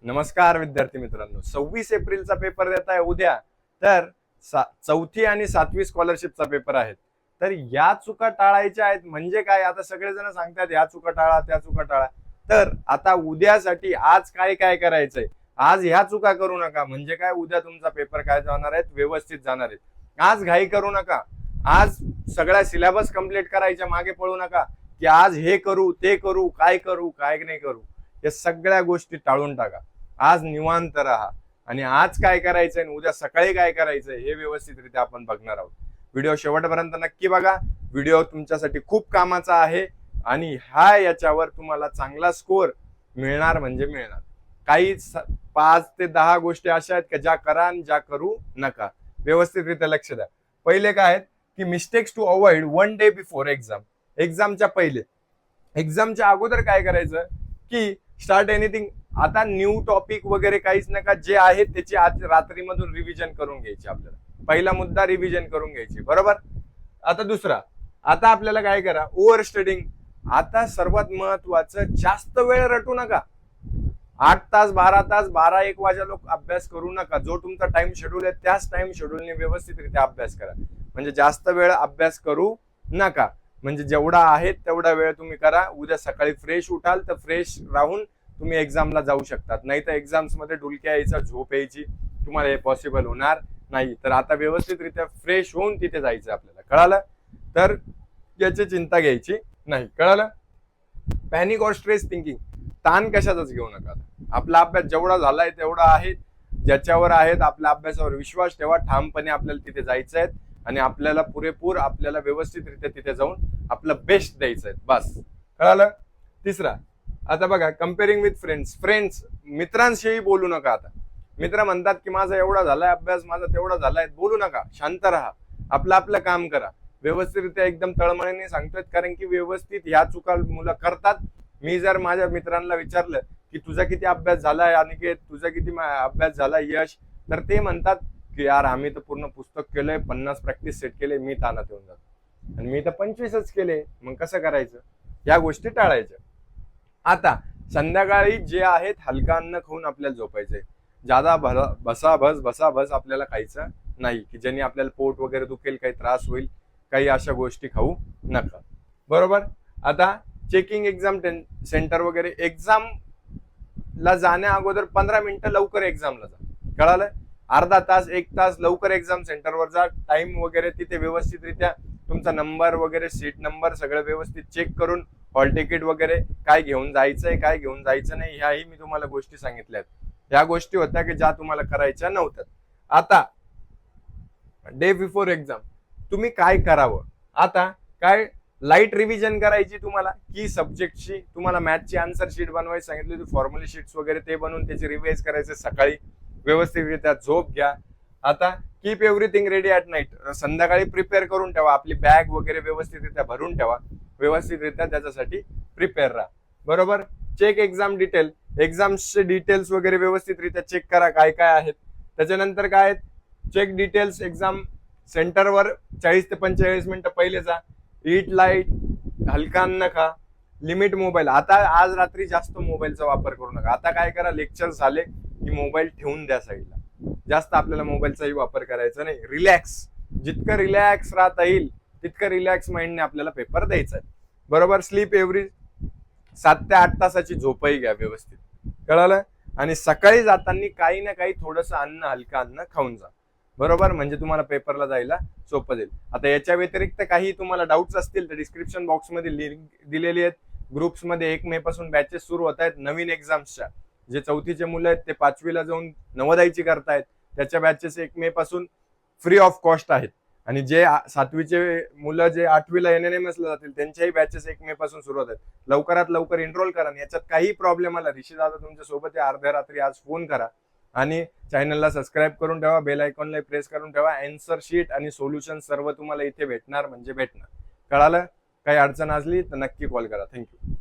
नमस्कार विद्यार्थी मित्रांनो, 26 एप्रिलचा पेपर देत आहे उद्या. तर चौथी आणि 7वी स्कॉलरशिपचा पेपर आहे. तर या चुका टाळायच्या आहेत. म्हणजे काय, आता सगळेजण सांगतात या चुका टाळा त्या चुका टाळा. तर आता उद्यासाठी आज काय काय करायचंय, आज ह्या चुका करू नका. म्हणजे काय, उद्या तुमचा पेपर काय जाणार आहेत, व्यवस्थित जाणार आहेत. आज घाई करू नका. आज सगळा सिलेबस कंप्लीट करायच्या मागे पळू नका की आज हे करू ते करू, काय करू काय नाही करू. या सगळ्या गोष्टी टाळून टाका. आज निवांत राहा आणि आज काय करायचंय आणि उद्या सकाळी काय करायचंय हे व्यवस्थितरित्या आपण बघणार आहोत. व्हिडिओ शेवटपर्यंत नक्की बघा. व्हिडिओ तुमच्यासाठी खूप कामाचा आहे आणि याच्यावर तुम्हाला चांगला स्कोर मिळणार म्हणजे मिळणार. काही 5 ते 10 गोष्टी अशा आहेत की ज्या करा आणि ज्या करू नका. व्यवस्थितरित्या लक्ष द्या. पहिले काय आहेत की mistakes to avoid 1 day before exam. एक्झामच्या पहिले, एक्झामच्या अगोदर काय करायचं की स्टार्ट एनिथिंग. आता न्यू टॉपिक वगैरे काहीच नका. जे आहे त्याची आज रात्रीमधून रिव्हिजन करून घ्यायची. आपल्याला पहिला मुद्दा रिव्हिजन करून घ्यायची, बरोबर. आता दुसरा, आता आपल्याला काय करा, ओव्हर स्टडिंग. आता सर्वात महत्वाचं, जास्त वेळ रटू नका. 8 तास 12 तास 12-1 वाजा लोक अभ्यास करू नका. जो तुमचा टाइम शेड्यूल आहे त्याच टाइम शेड्यूलने व्यवस्थितरित्या अभ्यास करा. म्हणजे जास्त वेळ अभ्यास करू नका. म्हणजे जेवढा आहे तेवढा वेळ तुम्ही करा. उद्या सकाळी फ्रेश उठाल तर फ्रेश राहून तुम्ही एक्झामला जाऊ शकतात. नाही तर एक्झाम्स मध्ये डुलक्या यायचा, झोप यायची, तुम्हाला हे पॉसिबल होणार नाही. तर आता व्यवस्थितरित्या फ्रेश होऊन तिथे जायचं आपल्याला, कळालं. तर याची चिंता घ्यायची नाही, कळालं. पॅनिक और स्ट्रेस थिंकिंग, ताण कशाचाच घेऊ नका. आपला अभ्यास जेवढा झालाय तेवढा आहे, ज्याच्यावर आहेत आपल्या अभ्यासावर विश्वास ठेवा. ठामपणे आपल्याला तिथे जायचं आहे आणि आपल्याला पुरेपूर, आपल्याला व्यवस्थितरित्या तिथे जाऊन आपलं बेस्ट द्यायचं आहे, बस, कळालं. तिसरा, आता बघा, कम्पेअरिंग विथ फ्रेंड्स, मित्रांशी बोलू नका. आता मित्र म्हणतात की माझा एवढा झालाय अभ्यास, माझा तेवढा झालाय, बोलू नका. शांत राहा, आपलं काम करा. व्यवस्थितरित्या एकदम तळमळीने सांगतोय, कारण की व्यवस्थित ह्या चुका मुलं करतात. मी जर माझ्या मित्रांना विचारलं की तुझा किती अभ्यास झालाय आणि तुझा किती अभ्यास झालाय यश, तर ते म्हणतात की यार आम्ही तर पूर्ण पुस्तक केलंय, 50 प्रॅक्टिस सेट केले, मी तानात येऊन जातो आणि मी तर 25च केले. मग कसं करायचं, या गोष्टी टाळायच्या. आता संध्याकाळी जे आहेत हलका अन्न खाऊन आपल्याला झोपायचंय. ज्यादा भसाभस आपल्याला खायचं नाही की ज्यांनी आपल्याला पोट वगैरे दुखेल, काही त्रास होईल, काही अशा गोष्टी खाऊ नका, बरोबर. आता चेकिंग एक्झाम सेंटर वगैरे, एक्झाम ला जाण्या अगोदर 15 मिनिटं लवकर एक्झामला जा, कळालं. अर्धा तास 1 तास लवकर एक्झाम सेंटरवर जा. टाइम वगैरे तिथे व्यवस्थितरित्या तुमचा नंबर वगैरे, सीट नंबर सगळं व्यवस्थित चेक करून, हॉल तिकीट वगैरे, काय घेऊन जायचंय काय घेऊन जायचं नाही, ह्याही मी तुम्हाला गोष्टी सांगितल्यात. ह्या गोष्टी होत्या की ज्या तुम्हाला करायच्या नव्हत्या. आता डे बिफोर एक्झाम तुम्ही काय करावं. आता काय, लाईट रिव्हिजन करायची तुम्हाला की सब्जेक्टची. तुम्हाला मॅथची आन्सर शीट बनवायची सांगितली होती, फॉर्म्युला शीट्स वगैरे ते बनवून त्याची रिवाइज करायचे. सकाळी व्यवस्थितरित्या झोप घ्या. आता keep everything ready at night. संध्याकाळी प्रिपेअर करून ठेवा. आपली बॅग वगैरे व्यवस्थितरित्या भरून ठेवा. व्यवस्थितरित्या त्याच्यासाठी प्रिपेअर राहा, बरोबर. चेक एक्झाम डिटेल, एक्झाम्सचे डिटेल्स वगैरे व्यवस्थितरित्या चेक करा काय काय आहेत. त्याच्यानंतर काय आहेत, चेक डिटेल्स एक्झाम सेंटरवर 40 ते 45 मिनिटं पहिले जा. ईट लाईट, हलका अन्न खा, लिमिट मोबाईल. आता आज रात्री जास्त मोबाईलचा वापर करू नका. आता काय करा, लेक्चर झाले की मोबाईल ठेवून द्या साईडला. जास्त आपल्याला मोबाईलचाही वापर करायचा नाही. रिलॅक्स, जितकं रिलॅक्स राहता येईल तितकं रिलॅक्स माइंडने आपल्याला पेपर द्यायचा आहे, बरोबर. स्लीप एव्हरी 7 ते 8 तासाची झोपही घ्या व्यवस्थित, कळालं. आणि सकाळी जाताना काही ना काही थोडंसं अन्न, हलका अन्न खाऊन जा, बरोबर. म्हणजे तुम्हाला पेपरला जायला सोपं जाईल. आता याच्या व्यतिरिक्त काही तुम्हाला डाऊट्स असतील तर डिस्क्रिप्शन बॉक्समध्ये लिंक दिलेली आहेत. ग्रुप्समध्ये 1 मे पासून बॅचेस सुरू होत आहेत नवीन एक्झाम्सच्या. जे चौथीचे मुलं आहेत ते 5वीला जाऊन नवोदयची करतायत, त्याच्या बॅचेस 1 मे पासून फ्री ऑफ कॉस्ट आहेत. आणि जे 7वीचे मुलं जे 8वीला NNMS ला जातील त्यांच्याही बॅचेस 1 मे पासून सुरू होत आहेत. लवकरात लवकर एनरोल करा. याच्यात काही प्रॉब्लेम आला, ऋषी दादा तुमच्या सोबत आहे. अर्ध्या रात्री आज फोन करा आणि चॅनलला सबस्क्राईब करून ठेवा, बेल आयकॉनला प्रेस करून ठेवा. आन्सर शीट आणि सोल्युशन सर्व तुम्हाला इथे भेटणार म्हणजे भेटणार, कळालं. काही अडचण असली तर नक्की कॉल करा. थँक्यू.